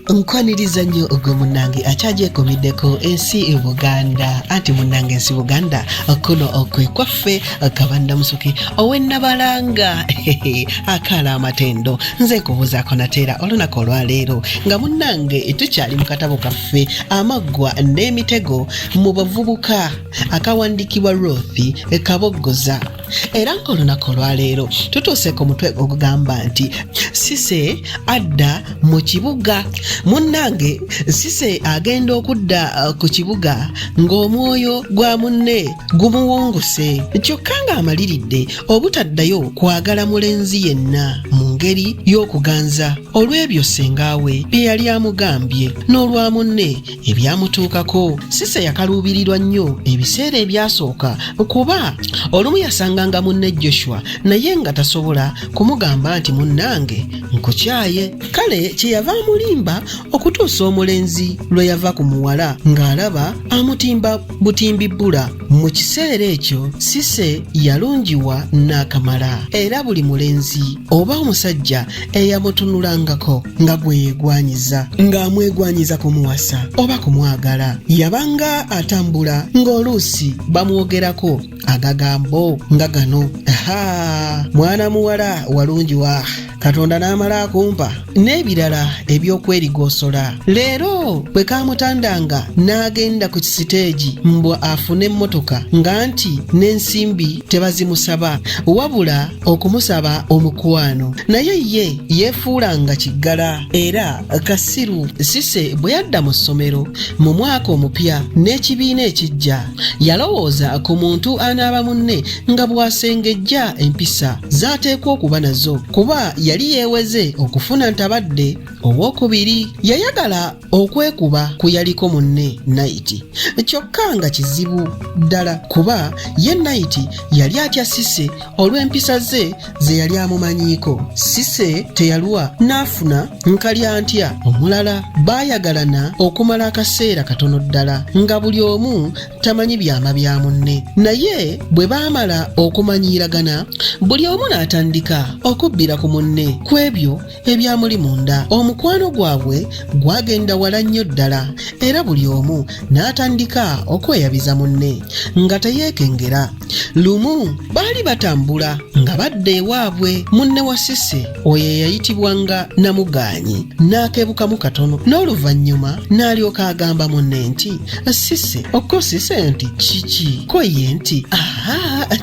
Nkwaniriza nnyo ogwo munnange akyajekomiddeko ensi Buganda anti munnange ensi Buganda kuno okwekwaffe Kabanda Musoke ow'ennabalanga akaala amatendo nze nkubuuzaako nateera olunaku olwaleero nga munnange tukyali mu katabo kaffe Amaggwa Némitego mu Buvubuka akawandiikibwa Ruth Kaboggoza era ng'olunaku olwaleero tutuuse ku mutwe ogugamba nti Cissy Adda mu Kibuga. Munnange Cissy agenda okudda ku kibuga ng'omwoyo gwa munne gumuwunguse kyokka ng'amaliridde obutaddayo kwagala mulenzi yenna mu ngeri y'okuganza olw'ebyo sengaawe bye yali amugambye n'olwa munne ebyamutuukako. Cissy yakaluubirirwa nnyo ebiseera ebyasooka kuba olumu yasanganga munne Joshua naye nga tasobola kumugamba nti munnange nkukyaye. Kale kyeyava amulimba okutuusa omulenzi lwe yava ku muwala ng'alaba amutimba butimbibbula. Mu kiseera ekyo Cissy yalungiwa n'akamala era buli mulenzi oba omusajja eyamutunulangako nga gwe yeegwanyiza ng'amwegwanyiza kumuwasa oba kumwagala yabanga atambula ng'oluusi bamwogerako agagambo nga gano, mwana muwala walungiwa Katonda n'amala akumpa n'ebirala eby'okwerigosola. Leero bwe kaamutandanga n'agenda ku kisiteegi mbwa afune emmotoka nga nti n'ensimbi tebazimusaba wabula okumusaba omukwano, naye ye yeefuulanga kiggala era kasiru. Cissy bwe yadda mu ssomero mu mwaka omupya n'ekibiina ekijja yalowooza ku muntu anaaba munne nga bw'asengejja empisa z'ateekwa okuba nazo kuba yali yeeweze okufuna ntabadde. Owokubiri yayagala okwekuba ku yaliko munne Night kyokka nga kizibu ddala kuba ye Night yali atya Cissy olw'empisa ze yali amumanyiiko. Cissy teyalwa n'afuna nkalya ntya omulala baayagalana okumala akaseera katono ddala nga buli omu tamanyi byama bya munne, naye bwe baamala okumanyiiragana buli omu n'atandika okubbira ku munne ku ebyo ebyamuli munda. Omukwano gwabwe gwagenda wala nnyo ddala era buli omu n'atandika okweyabiza munne nga teyeekengera. Lumu baali batambula nga badda ewaabwe. Munne wa Cissy oyo eyayitibwanga Namuganyi n'akeebukamu katono n'oluvannyuma n'alyoka agamba munne nti Cissy okko Cissy nti kiki ko ye nti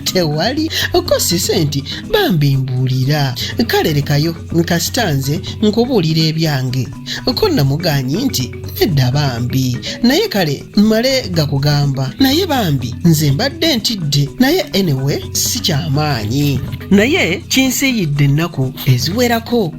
tewali okko Cissy nti bambi mbuulira. Kale lekayo nkasitanze nkubuulira ebyange. Ko Namuganyi nti nedda bambi naye kale mmale gakugamba naye bambi nze mbadde ntidde naye anyway si kyamaanyi naye kinsiyidde ennaku eziwerako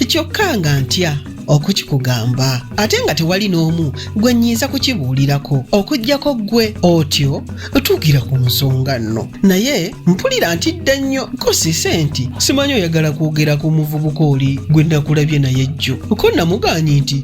kyokka nga ntya okukikugamba ate nga tewali n'omu gwe nnyinza kukibuulirako okuggyako ggwe. Otyo tuugira ku nsonga nno naye mpulira ntidde nnyo. Ko Cissy nti simanyi oyagala kwogera ku muvubuka oli gwe nakulabye naye jjo. Ko Namuganyi nti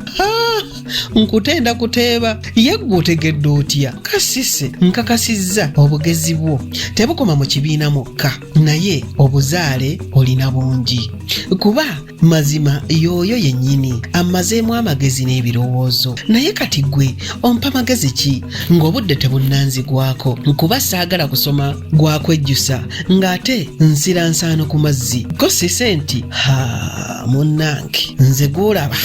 nkutenda kuteeba ye ggwe otegedde otya? Ka Cissy nkakasizza obugezi bwo tebukoma mu kibiina mukka naye obuzaale olina bungi kuba mazima y'oyo yennyini amazeemu amagezi n'ebirowoozo. Naye kati gwe ompa magezi ki ng'obudde tebunnanzigwako kuba saagala kusoma gwakwejjusa ng'ate nsira nsaano ku mazzi. Ko Cissy nti munnange nze gw'olaba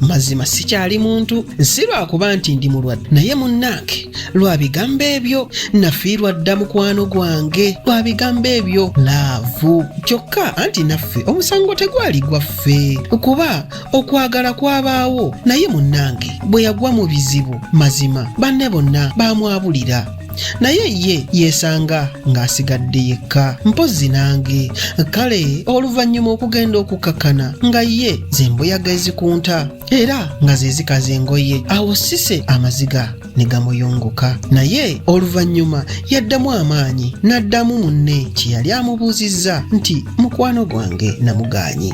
mazima sikyali muntu si lwakuba nti ndi mulwadde naye munnange lwa bigambo ebyo nafiirwa dda mukwano gwange lwa bigambo ebyo laavu kyokka anti naffe omusango tegwali gwaffe kuba okwagala kwabaawo naye munnange bwe yagwa mu bizibu mazima banne bonna baamwabulira naye ye yeesanga ng'asigadde yekka mpozi nange. Kale oluvannyuma okugenda okukakkana nga ye ze mbuyaga ezikunta era nga ze zikaza engoye awo Cissy amaziga ne gamuyunguka naye oluvannyuma yaddamu amaanyi n'addamu munne kye yali amubuuzizza nti mukwano gwange Namuganyi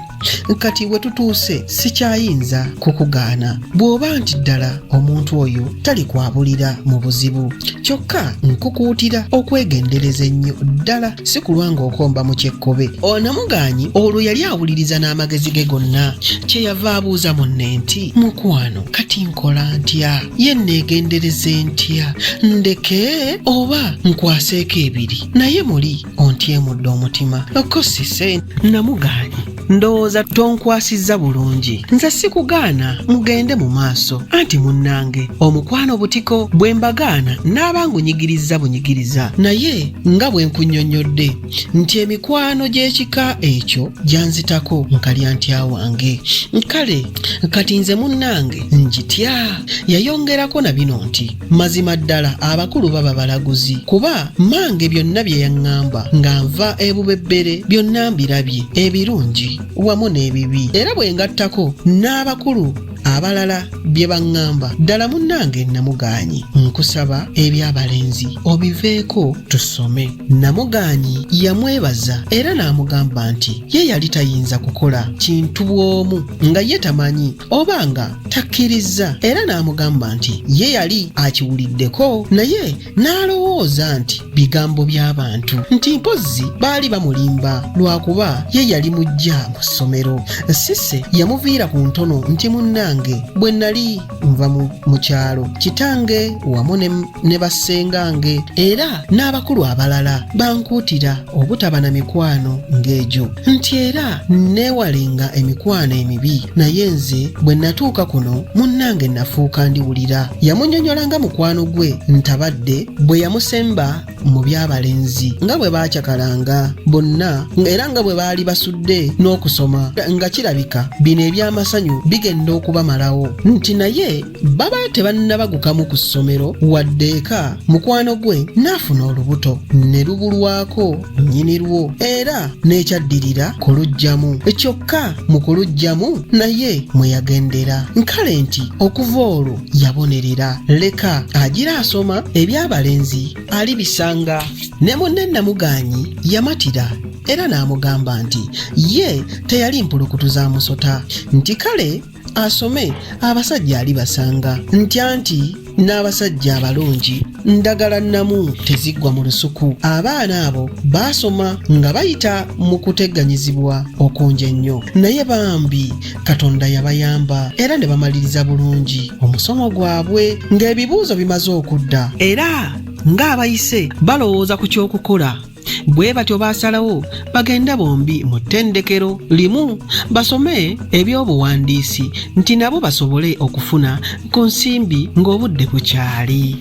kati we tutuuse sikyayinza kukugaana bw'oba nti ddala omuntu oyo tali kwabulira mu buzibu kyokka nkukuutira okwegendereza ennyo ddala si kulwa ng'okomba mu kyekkobe. Namuganyi olwo yali awuliriza n'amagezi ge gonna kyeyava abuuza munne nti mukwano kati nkola ntya ye neegendereze ntya ndeke oba nkwaseeko ebiri naye muli ontyemudde omutima ko sise namuganye ndowooza tonkwasizza bulungi nze sikugaana mugende mu maaso anti munnange omukwano butiko bwe mbagaana naaba ngunyigiriza bunyigiriza naye nga bwe nkunnyonnyodde nti emikwano gy'ekika ekyo gyanzitako nkalya ntya wange kale kati nze munnange njitya yayongerako na bino nti mazima ddala abakulu baba balaguzi kuba mange byonna bye yaŋŋamba nga nva ebubebbere byonna mbirabye ebirungi wamu n'ebibi era bwe ngattako n'abakulu abalala bye baŋŋamba ddala munnange namugaanyi nkusaba eby'abalenzi obiveeko tusome. Namugaanyi yamwebaza era n'amugamba nti ye yali tayinza kukola kintu bw'omu nga ye tamanyi oba nga takkiriza era n'amugamba nti ye yali akiwuliddeko naye n'alowooza nti bigambo by'abantu nti mpozzi baali bamulimba lwakuba ye yali mujja mu ssomero. Sise yamuviira ku ntono nti munnange bwe nali nva mu kyalo kitange wamu ne bassengange era n'abakulu abalala bankuutira obutaba na mikwano ng'egyo nti era neewalenga emikwano emibi naye nze bwe natuuka kuno munnange nafuuka ndiwulira. Yamunnyonnyolanga mukwano gwe ntabadde bwe yamusemba mu by'abalenzi nga bwe baacakalanga bonna era nga bwe baali basudde n'okusoma nga kirabika bino eby'amasanyu bigenda okubamalawo nti naye baba tebannabagukamu ku ssomero wadde eka mukwano gwe n'afuna olubuto ne lubulwako nnyinirwo era n'ekyaddirira kuluggyamu kyokka mu kuluggyamu naye mwe yagendera nkale nti okuva olwo yabonerera leka agira asoma eby'abalenzi alibisanga. Ne munne Namugaanyi yamatira era n'amugamba nti ye teyali mpulukutu za musota nti kale asome abasajja alibasanga nti anti n'abasajja abalungi ndagala nnamu teziggwa mu lusuku. Abaana abo baasoma nga bayita mu kutegganyizibwa okungi ennyo naye bambi Katonda yabayamba era ne bamaliriza bulungi omusomo gwabwe ng'ebibuuzo bimaze okudda era ng'abayise balowooza ku ky'okukola. Bwe batyo baasalawo bagenda bombi mu ttendekero limu basome eby'obuwandiisi nti nabo basobole okufuna ku nsimbi ng'obudde bukyali.